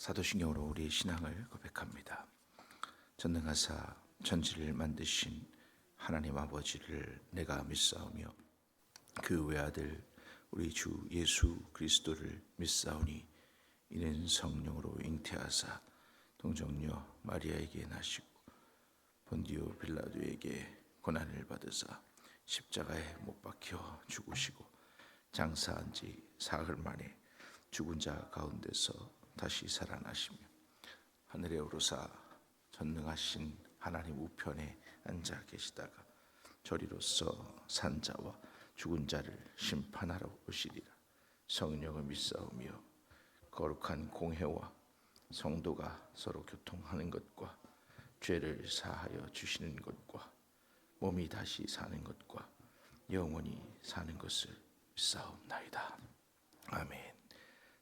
사도신경으로 우리의 신앙을 고백합니다. 전능하사 천지를 만드신 하나님 아버지를 내가 믿사오며 그 외아들 우리 주 예수 그리스도를 믿사오니 이는 성령으로 잉태하사 동정녀 마리아에게 나시고 본디오 빌라도에게 고난을 받으사 십자가에 못 박혀 죽으시고 장사한 지 사흘 만에 죽은 자 가운데서 다시 살아나시며 하늘에 오르사 전능하신 하나님 우편에 앉아 계시다가 저리로서 산 자와 죽은 자를 심판하러 오시리라. 성령을 믿사오며 거룩한 공회와 성도가 서로 교통하는 것과 죄를 사하여 주시는 것과 몸이 다시 사는 것과 영원히 사는 것을 믿사옵나이다. 아멘.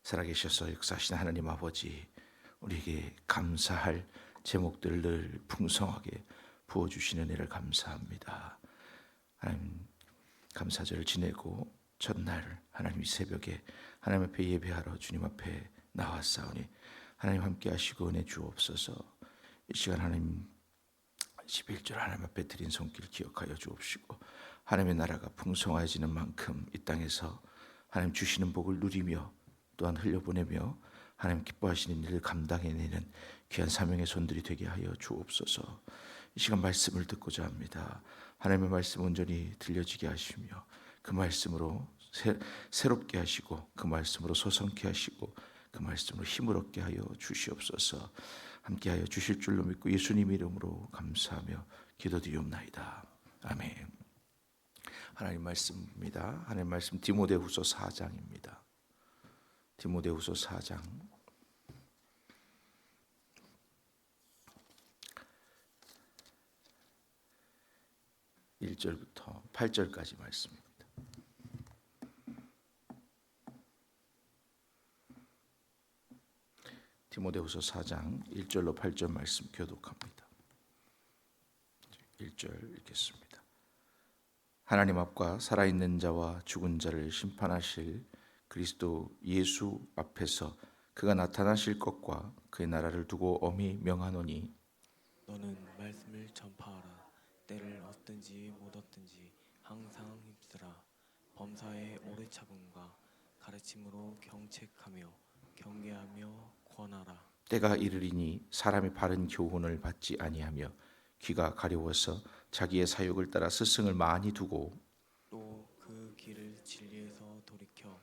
살아계셔서 역사하신 하나님 아버지, 우리에게 감사할 제목들을 늘 풍성하게 부어주시는 은혜를 감사합니다. 하나님, 감사절을 지내고 첫날 하나님 새벽에 하나님 앞에 예배하러 주님 앞에 나왔사오니 하나님 함께 하시고 은혜 주옵소서. 이 시간 하나님 11절 하나님 앞에 드린 손길 기억하여 주옵시고 하나님의 나라가 풍성해지는 만큼 이 땅에서 하나님 주시는 복을 누리며 또한 흘려보내며 하나님 기뻐하시는 일을 감당해내는 귀한 사명의 손들이 되게 하여 주옵소서. 이 시간 말씀을 듣고자 합니다. 하나님의 말씀 온전히 들려지게 하시며 그 말씀으로 새롭게 하시고 그 말씀으로 소성케 하시고 그 말씀으로 힘을 얻게 하여 주시옵소서. 함께하여 주실 줄로 믿고 예수님 이름으로 감사하며 기도드리옵나이다. 아멘. 하나님 말씀입니다. 하나님 말씀 디모데후서 4장입니다. 디모데후서 4장 1절부터 8절까지 말씀입니다. 디모데후서 4장 1절로 8절 말씀 교독합니다. 1절 읽겠습니다. 하나님 앞과 살아있는 자와 죽은 자를 심판하실 그리스도 예수 앞에서 그가 나타나실 것과 그의 나라를 두고 엄히 명하노니 너는 말씀을 전파하라. 때를 얻든지 못 얻든지 항상 힘쓰라. 범사에 오래 참음과 가르침으로 경책하며 경계하며 권하라. 때가 이르리니 사람이 바른 교훈을 받지 아니하며 귀가 가려워서 자기의 사욕을 따라 스승을 많이 두고 또 그 길을 진리에서 돌이켜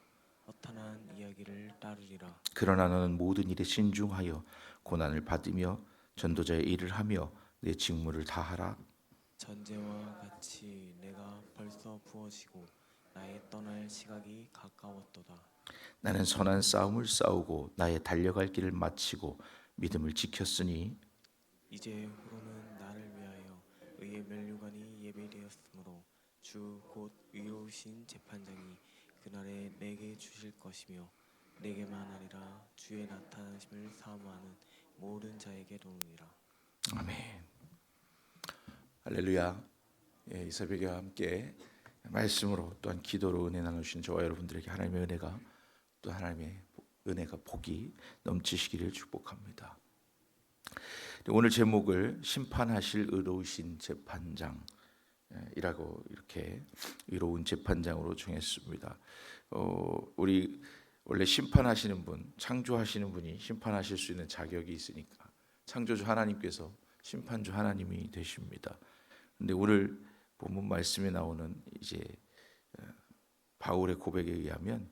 허탄한 이야기를 따르리라. 그러나 너는 모든 일에 신중하여 고난을 받으며 전도자의 일을 하며 내 직무를 다하라. 전제와 같이 내가 벌써 부어지고 나의 떠날 시각이 가까웠도다. 나는 선한 싸움을 싸우고 나의 달려갈 길을 마치고 믿음을 지켰으니 이제 후로는 나를 위하여 의의 면류관이 예비되었으므로 주 곧 의로우신 재판장이 그날에 내게 주실 것이며 내게만 아니라 주의 나타나심을 사모하는 모든 자에게 도우리라. 아멘. 할렐루야. 이 새벽에 함께 말씀으로 또한 기도로 은혜 나누신 저와 여러분들에게 하나님의 은혜가 또 하나님의 은혜가 복이 넘치시기를 축복합니다. 오늘 제목을 심판하실 의로우신 재판장이라고 이렇게 의로운 재판장으로 정했습니다. 우리 원래 심판하시는 분, 창조하시는 분이 심판하실 수 있는 자격이 있으니까 창조주 하나님께서 심판주 하나님이 되십니다. 그런데 오늘 본문 말씀에 나오는 이제 바울의 고백에 의하면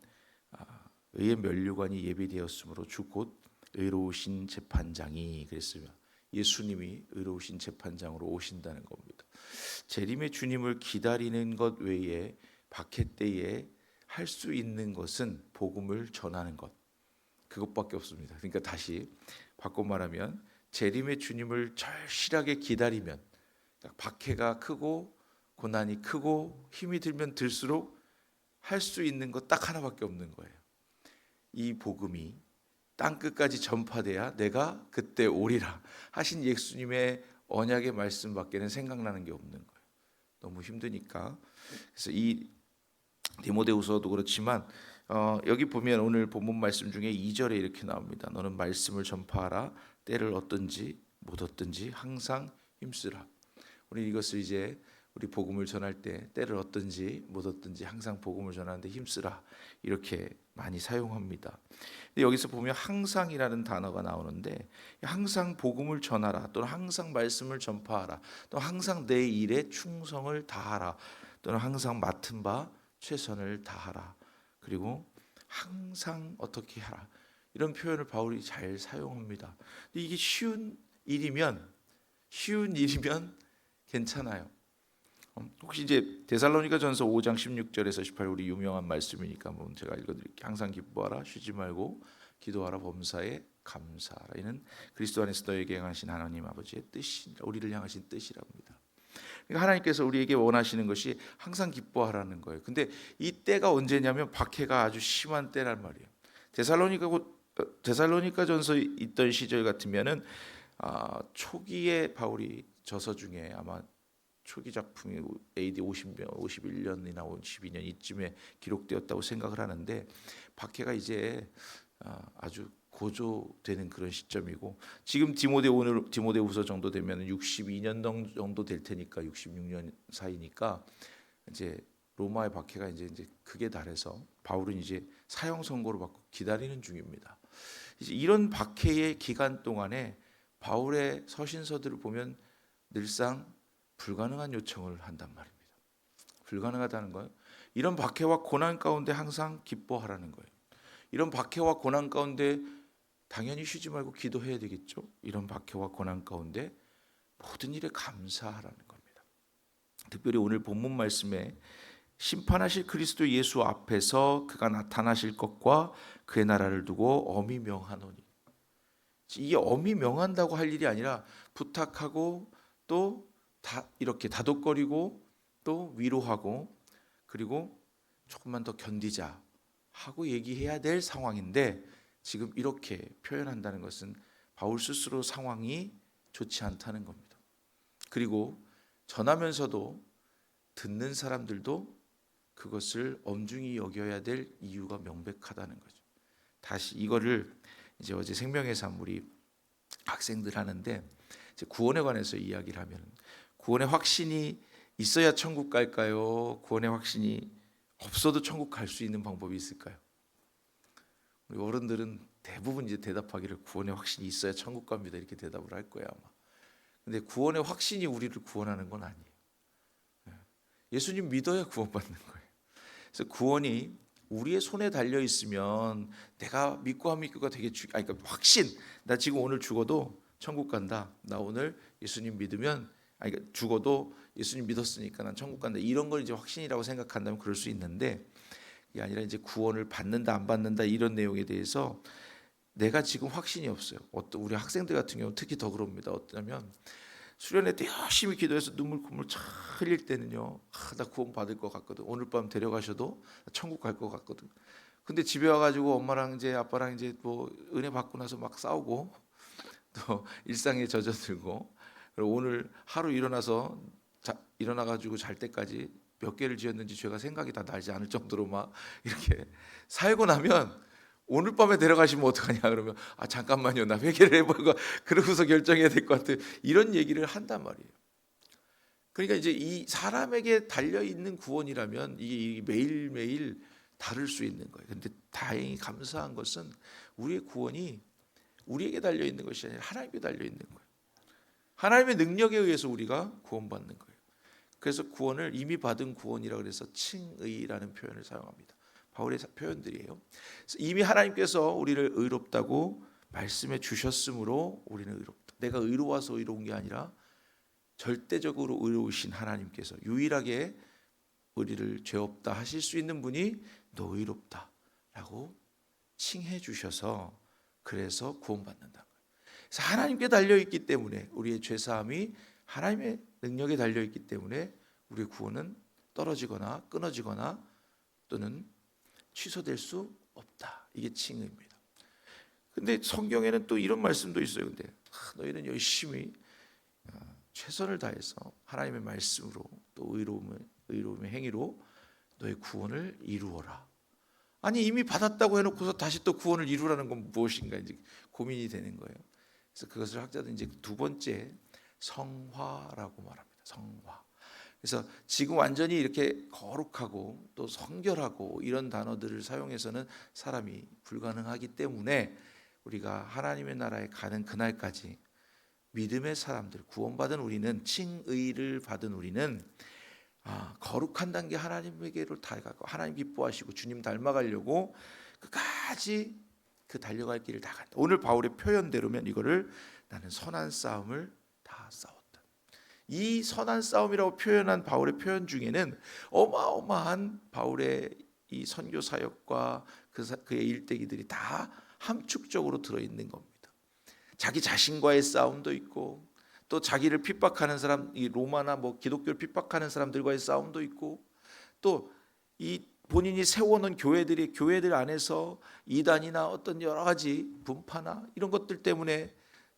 의의 면류관이 예비되었으므로 주 곧 의로우신 재판장이 그랬으며 예수님이 의로우신 재판장으로 오신다는 겁니다. 재림의 주님을 기다리는 것 외에 박해 때에 할 수 있는 것은 복음을 전하는 것, 그것밖에 없습니다. 그러니까 다시 바꿔 말하면 재림의 주님을 절실하게 기다리면 박해가 크고 고난이 크고 힘이 들면 들수록 할 수 있는 것 딱 하나밖에 없는 거예요. 이 복음이 땅끝까지 전파돼야 내가 그때 오리라 하신 예수님의 언약의 말씀밖에는 생각나는 게 없는 거예요. 너무 힘드니까. 그래서 이 디모데후서도 그렇지만 여기 보면 오늘 본문 말씀 중에 2절에 이렇게 나옵니다. 너는 말씀을 전파하라. 때를 얻든지 못 얻든지 항상 힘쓰라. 우리 이것을 이제 우리 복음을 전할 때 때를 얻든지 못 얻든지 항상 복음을 전하는데 힘쓰라 이렇게 많이 사용합니다. 근데 여기서 보면 항상이라는 단어가 나오는데 항상 복음을 전하라 또는 항상 말씀을 전파하라 또는 항상 내 일에 충성을 다하라 또는 항상 맡은 바 최선을 다하라 그리고 항상 어떻게 하라 이런 표현을 바울이 잘 사용합니다. 근데 이게 쉬운 일이면 괜찮아요. 혹시 이제 데살로니가전서 5장 16절에서 18 우리 유명한 말씀이니까 한번 제가 읽어드릴게요. 항상 기뻐하라 쉬지 말고 기도하라 범사에 감사하라. 이는 그리스도 안에서 너에게 행하신 하나님 아버지의 뜻이라 우리를 향하신 뜻이랍니다. 그러니까 하나님께서 우리에게 원하시는 것이 항상 기뻐하라는 거예요. 근데 이 때가 언제냐면 박해가 아주 심한 때란 말이에요. 데살로니가전서 있던 시절 같으면은 초기에 바울이 저서 중에 아마 초기 작품이 AD 51년이나 52년 이쯤에 기록되었다고 생각을 하는데 박해가 이제 아주 고조되는 그런 시점이고 지금 디모데후서 정도 되면 62년 정도 될 테니까 66년 사이니까 이제 로마의 박해가 이제 극에 달해서 바울은 이제 사형 선고를 받고 기다리는 중입니다. 이제 이런 박해의 기간 동안에 바울의 서신서들을 보면 늘상 불가능한 요청을 한단 말입니다. 불가능하다는 거예요. 이런 박해와 고난 가운데 항상 기뻐하라는 거예요. 이런 박해와 고난 가운데 당연히 쉬지 말고 기도해야 되겠죠. 이런 박해와 고난 가운데 모든 일에 감사하라는 겁니다. 특별히 오늘 본문 말씀에 심판하실 그리스도 예수 앞에서 그가 나타나실 것과 그의 나라를 두고 엄히 명하노니 이게 엄히 명한다고 할 일이 아니라 부탁하고 또 이렇게 다독거리고 또 위로하고 그리고 조금만 더 견디자 하고 얘기해야 될 상황인데 지금 이렇게 표현한다는 것은 바울 스스로 상황이 좋지 않다는 겁니다. 그리고 전하면서도 듣는 사람들도 그것을 엄중히 여겨야 될 이유가 명백하다는 거죠. 다시 이거를 이제 어제 생명의 삶 우리 학생들 하는데 이제 구원에 관해서 이야기를 하면 구원의 확신이 있어야 천국 갈까요? 구원의 확신이 없어도 천국 갈 수 있는 방법이 있을까요? 우리 어른들은 대부분 이제 대답하기를 구원의 확신이 있어야 천국 갑니다 이렇게 대답을 할 거야 아마. 근데 구원의 확신이 우리를 구원하는 건 아니에요. 예수님 믿어야 구원받는 거예요. 그래서 구원이 우리의 손에 달려 있으면 내가 믿고 안 믿고가 되게 그러니까 확신. 나 지금 오늘 죽어도 천국 간다. 나 오늘 예수님 믿으면 그러니까 죽어도 예수님 믿었으니까 난 천국 간다. 이런 걸 이제 확신이라고 생각한다면 그럴 수 있는데 이게 아니라 이제 구원을 받는다 안 받는다 이런 내용에 대해서 내가 지금 확신이 없어요. 우리 학생들 같은 경우 특히 더 그럽니다. 어떠냐면 수련회 때 열심히 기도해서 눈물 콧물 차 흘릴 때는요. 나 구원 받을 것 같거든. 오늘 밤 데려가셔도 천국 갈 것 같거든. 근데 집에 와가지고 엄마랑 이제 아빠랑 이제 뭐 은혜 받고 나서 막 싸우고 또 일상에 젖어들고 그리고 오늘 하루 일어나가지고 잘 때까지 몇 개를 지었는지 죄가 생각이 다 나지 않을 정도로 막 이렇게 살고 나면 오늘 밤에 데려가시면 어떡하냐 그러면 잠깐만요 나 회개를 해보고 그러고서 결정해야 될 것 같아요 이런 얘기를 한단 말이에요. 그러니까 이제 이 사람에게 달려있는 구원이라면 이게 매일매일 다를 수 있는 거예요. 근데 다행히 감사한 것은 우리의 구원이 우리에게 달려있는 것이 아니라 하나님께 달려있는 거예요. 하나님의 능력에 의해서 우리가 구원받는 거예요. 그래서 구원을 이미 받은 구원이라고 해서 칭의라는 표현을 사용합니다. 바울의 표현들이에요. 이미 하나님께서 우리를 의롭다고 말씀해 주셨으므로 우리는 의롭다. 내가 의로워서 의로운 게 아니라 절대적으로 의로우신 하나님께서 유일하게 우리를 죄 없다 하실 수 있는 분이 너 의롭다라고 칭해 주셔서 그래서 구원받는다. 그래서 하나님께 달려 있기 때문에 우리의 죄 사함이 하나님의 능력에 달려 있기 때문에 우리의 구원은 떨어지거나 끊어지거나 또는 취소될 수 없다. 이게 칭의입니다. 근데 성경에는 또 이런 말씀도 있어요. 근데 너희는 열심히 최선을 다해서 하나님의 말씀으로 또 의로움의 행위로 너의 구원을 이루어라. 아니 이미 받았다고 해놓고서 다시 또 구원을 이루라는 건 무엇인가 이제 고민이 되는 거예요. 그래서 그것을 학자들은 이제 두 번째 성화라고 말합니다. 성화. 그래서 지금 완전히 이렇게 거룩하고 또 성결하고 이런 단어들을 사용해서는 사람이 불가능하기 때문에 우리가 하나님의 나라에 가는 그날까지 믿음의 사람들, 구원받은 우리는, 칭의를 받은 우리는 거룩한 단계 하나님에게로 다가가고 하나님 기뻐하시고 주님 닮아가려고 끝까지 그 달려갈 길을 다 간다. 오늘 바울의 표현대로면 이거를 나는 선한 싸움을 다 싸웠다. 이 선한 싸움이라고 표현한 바울의 표현 중에는 어마어마한 바울의 이 선교 사역과 그의 일대기들이 다 함축적으로 들어있는 겁니다. 자기 자신과의 싸움도 있고 또 자기를 핍박하는 사람, 이 로마나 기독교를 핍박하는 사람들과의 싸움도 있고 또 이 본인이 세워놓은 교회들 안에서 이단이나 어떤 여러 가지 분파나 이런 것들 때문에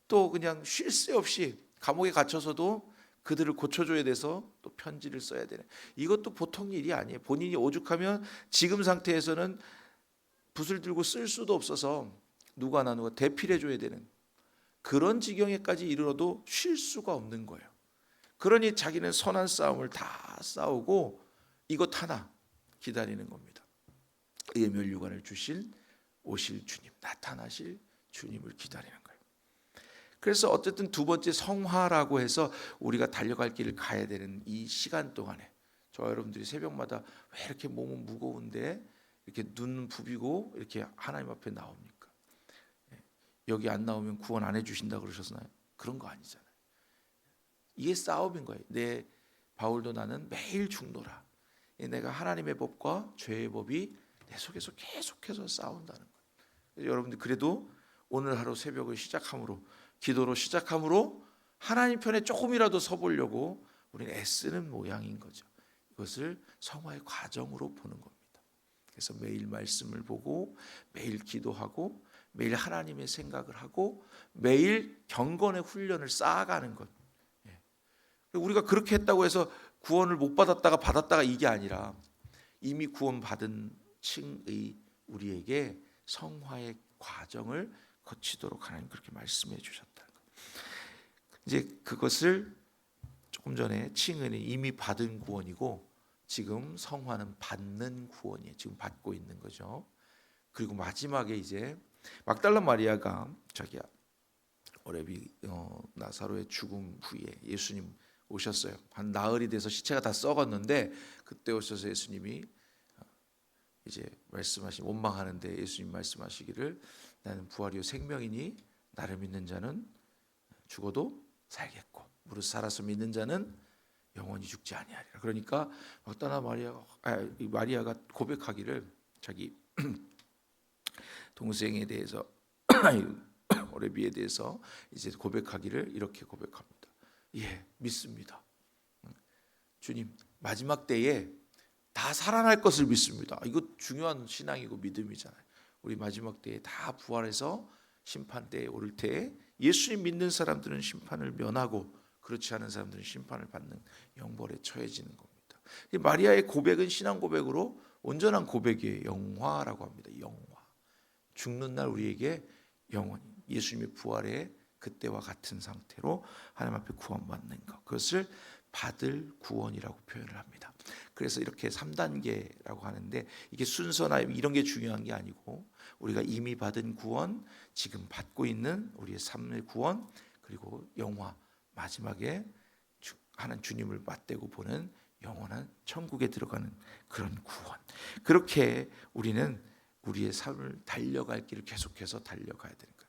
또 그냥 쉴 새 없이 감옥에 갇혀서도 그들을 고쳐줘야 돼서 또 편지를 써야 되는, 이것도 보통 일이 아니에요. 본인이 오죽하면 지금 상태에서는 붓을 들고 쓸 수도 없어서 누가 대필해줘야 되는 그런 지경에까지 이르러도 쉴 수가 없는 거예요. 그러니 자기는 선한 싸움을 다 싸우고 이것 하나 기다리는 겁니다. 의의 면류관을 주실 오실 주님, 나타나실 주님을 기다리는 거예요. 그래서 어쨌든 두 번째 성화라고 해서 우리가 달려갈 길을 가야 되는 이 시간 동안에 저와 여러분들이 새벽마다 왜 이렇게 몸은 무거운데 이렇게 눈 부비고 이렇게 하나님 앞에 나옵니까? 여기 안 나오면 구원 안 해주신다 그러셨나요? 그런 거 아니잖아요. 이게 싸움인 거예요. 바울도 나는 매일 죽노라. 내가 하나님의 법과 죄의 법이 내 속에서 계속해서 싸운다는 거예요. 여러분들 그래도 오늘 하루 새벽을 시작함으로, 기도로 시작함으로 하나님 편에 조금이라도 서보려고 우리는 애쓰는 모양인 거죠. 이것을 성화의 과정으로 보는 겁니다. 그래서 매일 말씀을 보고 매일 기도하고 매일 하나님의 생각을 하고 매일 경건의 훈련을 쌓아가는 것. 우리가 그렇게 했다고 해서 구원을 못 받았다가 받았다가 이게 아니라 이미 구원받은 칭의 우리에게 성화의 과정을 거치도록 하나님 그렇게 말씀해 주셨다는 것. 이제 그것을 조금 전에 칭의는 이미 받은 구원이고 지금 성화는 받는 구원이에요. 지금 받고 있는 거죠. 그리고 마지막에 이제 막달라 마리아가 자기야 어레비 나사로의 죽음 후에 예수님 오셨어요. 한 나흘이 돼서 시체가 다 썩었는데 그때 오셔서 예수님이 이제 말씀하신, 원망하는데 예수님 말씀하시기를 나는 부활이요 생명이니 나를 믿는 자는 죽어도 살겠고 무릇 살아서 믿는 자는 영원히 죽지 아니하리라. 그러니까 막달라 마리아가 고백하기를 자기 동생에 대해서 오레비에 대해서 이제 고백하기를 이렇게 고백합니다. 예, 믿습니다. 주님, 마지막 때에 다 살아날 것을 믿습니다. 이거 중요한 신앙이고 믿음이잖아요. 우리 마지막 때에 다 부활해서 심판 때에 오를 때에 예수님 믿는 사람들은 심판을 면하고 그렇지 않은 사람들은 심판을 받는 영벌에 처해지는 겁니다. 마리아의 고백은 신앙 고백으로 온전한 고백이에요. 영화라고 합니다. 영화. 죽는 날 우리에게 영원히 예수님의 부활의 그때와 같은 상태로 하나님 앞에 구원받는 것, 그것을 받을 구원이라고 표현을 합니다. 그래서 이렇게 3단계라고 하는데 이게 순서나 이런 게 중요한 게 아니고 우리가 이미 받은 구원, 지금 받고 있는 우리의 삶의 구원, 그리고 영화, 마지막에 하나님 주님을 맞대고 보는 영원한 천국에 들어가는 그런 구원. 그렇게 우리는 우리의 삶을 달려갈 길을 계속해서 달려가야 되는 거예요.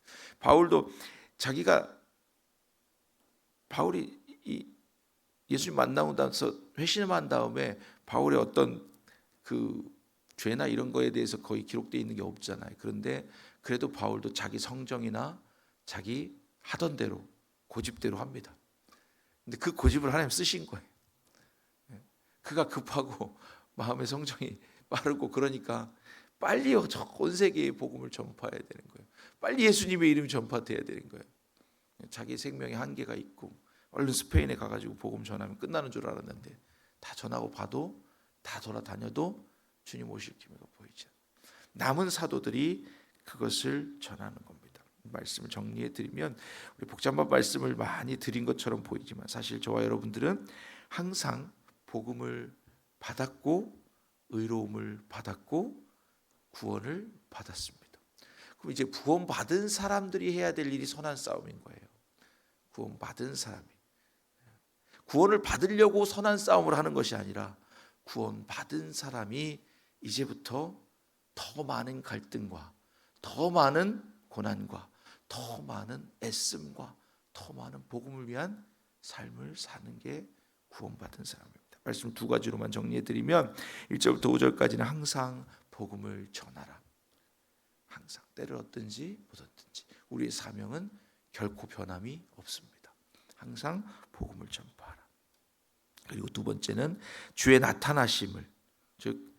바울이 예수님 만나고 나서 회심한 다음에 바울의 어떤 그 죄나 이런 거에 대해서 거의 기록되어 있는 게 없잖아요. 그런데 그래도 바울도 자기 성정이나 자기 하던 대로 고집대로 합니다. 근데 그 고집을 하나님 쓰신 거예요. 그가 급하고 마음의 성정이 빠르고 그러니까 빨리 온 세계에 복음을 전파해야 되는 거예요. 빨리 예수님의 이름이 전파돼야 되는 거예요. 자기 생명에 한계가 있고 얼른 스페인에 가가지고 복음 전하면 끝나는 줄 알았는데 다 전하고 봐도 다 돌아다녀도 주님 오실 기미가 보이지 않아요. 남은 사도들이 그것을 전하는 겁니다. 말씀을 정리해 드리면 우리 복잡한 말씀을 많이 드린 것처럼 보이지만 사실 저와 여러분들은 항상 복음을 받았고 의로움을 받았고 구원을 받았습니다. 그럼 이제 구원받은 사람들이 해야 될 일이 선한 싸움인 거예요. 구원받은 사람이 구원을 받으려고 선한 싸움을 하는 것이 아니라 구원받은 사람이 이제부터 더 많은 갈등과 더 많은 고난과 더 많은 애씀과 더 많은 복음을 위한 삶을 사는 게 구원받은 사람입니다. 말씀 두 가지로만 정리해드리면 1절부터 5절까지는 항상 복음을 전하라. 항상 때를 얻든지 못 얻든지 우리의 사명은 결코 변함이 없습니다. 항상 복음을 전파하라. 그리고 두 번째는 주의 나타나심을, 즉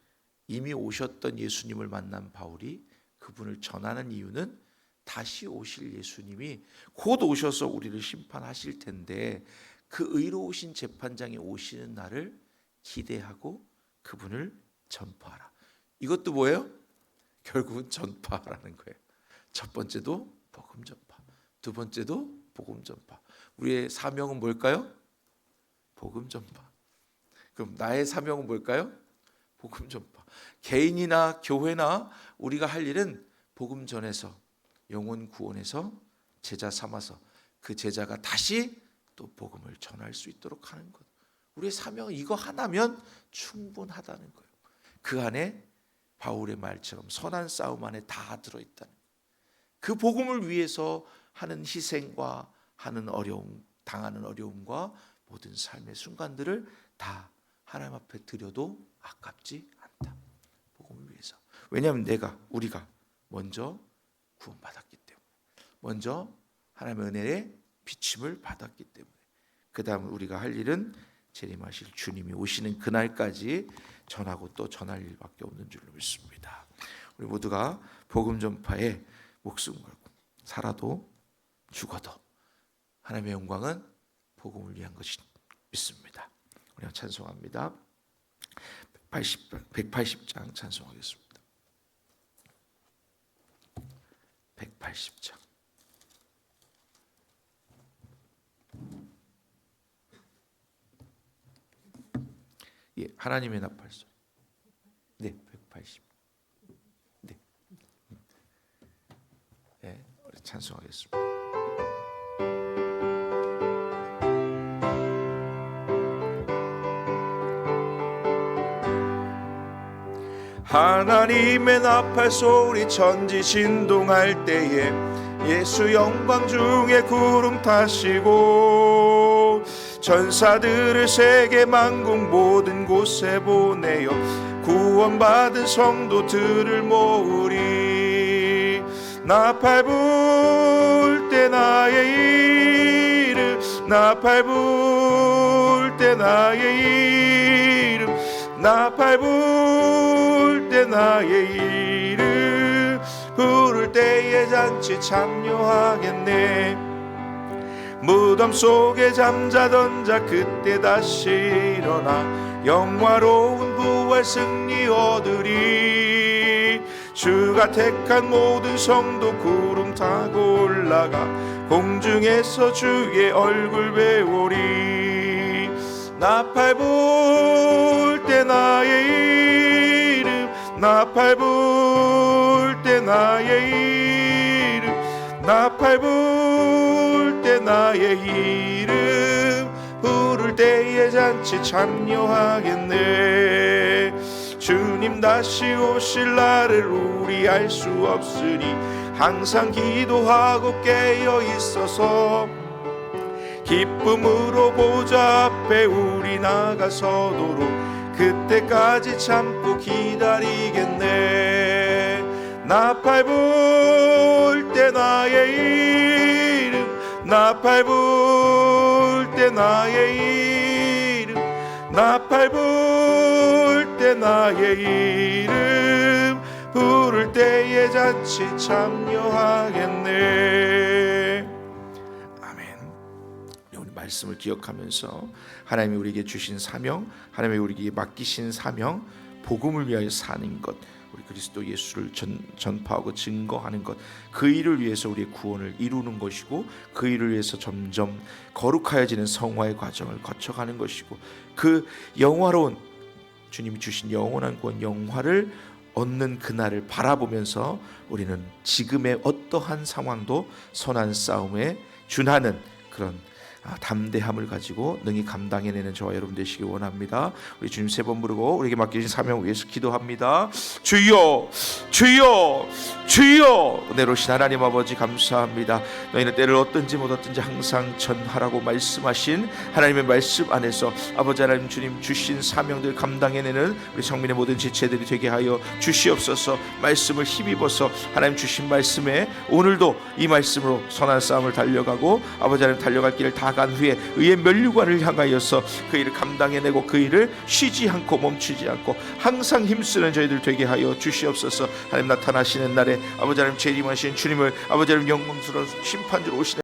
이미 오셨던 예수님을 만난 바울이 그분을 전하는 이유는 다시 오실 예수님이 곧 오셔서 우리를 심판하실 텐데 그 의로우신 재판장이 오시는 날을 기대하고 그분을 전파하라. 이것도 뭐예요? 결국은 전파라는 거예요. 첫 번째도 복음 전파, 두 번째도 복음 전파. 우리의 사명은 뭘까요? 복음 전파. 그럼 나의 사명은 뭘까요? 복음 전파. 개인이나 교회나 우리가 할 일은 복음 전해서 영혼 구원해서 제자 삼아서 그 제자가 다시 또 복음을 전할 수 있도록 하는 것. 우리의 사명은 이거 하나면 충분하다는 거예요. 그 안에 바울의 말처럼 선한 싸움 안에 다 들어있다는 거예요. 그 복음을 위해서 하는 희생과 하는 어려움, 당하는 어려움과 모든 삶의 순간들을 다 하나님 앞에 드려도 아깝지 않다. 복음을 위해서. 왜냐하면 우리가 먼저 구원받았기 때문에, 먼저 하나님의 은혜의 비침을 받았기 때문에, 그 다음 우리가 할 일은 재림하실 주님이 오시는 그날까지 전하고 또 전할 일밖에 없는 줄로 믿습니다. 우리 모두가 복음 전파에 목숨 걸고 살아도 죽어도 하나님의 영광은 복음을 위한 것이 믿습니다. 우리가 찬송합니다. 180장 찬송하겠습니다. 180장. 예, 하나님의 나팔소. 네, 180. 네, 네, 우리 찬송하겠습니다. 하나님의 나팔 소리 천지 진동할 때에 예수 영광 중에 구름 타시고 전사들을 세계 만국 모든 곳에 보내어 구원받은 성도들을 모으리. 나팔 불 때 나의 이름, 나팔 불 때 나의 이름, 나팔 불 때 나의 이름 부를 때에 잔치 참여하겠네. 무덤 속에 잠자던 자 그때 다시 일어나 영화로운 부활 승리 얻으리. 주가 택한 모든 성도 구름 타고 올라가 공중에서 주의 얼굴 배우리. 나팔 불 때 나의 이름, 나팔 불 때 나의 이름, 나팔 불 때 나의 이름 부를 때에 잔치 참여하겠네. 주님 다시 오실 날을 우리 알 수 없으니 항상 기도하고 깨어 있어서 기쁨으로 보좌 앞에 우리 나가서도록 그때까지 참고 기다리겠네. 나팔 불 때 나의 이름, 나팔 불 때 나의 이름, 나팔 불 때 나의 이름 부를 때에 잔치 참여하겠네. 말씀을 기억하면서 하나님이 우리에게 주신 사명, 하나님이 우리에게 맡기신 사명, 복음을 위하여 사는 것 우리 그리스도 예수를 전파하고 증거하는 것, 그 일을 위해서 우리의 구원을 이루는 것이고, 그 일을 위해서 점점 거룩하여지는 성화의 과정을 거쳐가는 것이고, 그 영화로운 주님이 주신 영원한 구원, 영화를 얻는 그날을 바라보면서 우리는 지금의 어떠한 상황도 선한 싸움에 준하는 그런 담대함을 가지고 능히 감당해내는 저와 여러분 되시길 원합니다. 우리 주님 3번 부르고 우리에게 맡기신 사명 위해서 기도합니다. 주여, 주여, 주여. 은혜로우신 하나님 아버지 감사합니다. 너희는 때를 얻든지 못 얻든지 항상 전하라고 말씀하신 하나님의 말씀 안에서 아버지 하나님 주님 주신 사명들 감당해내는 우리 성민의 모든 지체들이 되게 하여 주시옵소서. 말씀을 힘입어서 하나님 주신 말씀에 오늘도 이 말씀으로 선한 싸움을 달려가고 아버지 하나님 달려갈 길을 다 간 후에 의의 면류관을 향하여서 그 일을 감당해내고 그 일을 쉬지 않고 멈추지 않고 항상 힘쓰는 저희들 되게 하여 주시옵소서. 하나님 나타나시는 날에 아버지 하나님 재림하신 주님을 아버지 하나님 영광스러운 심판주로 오시는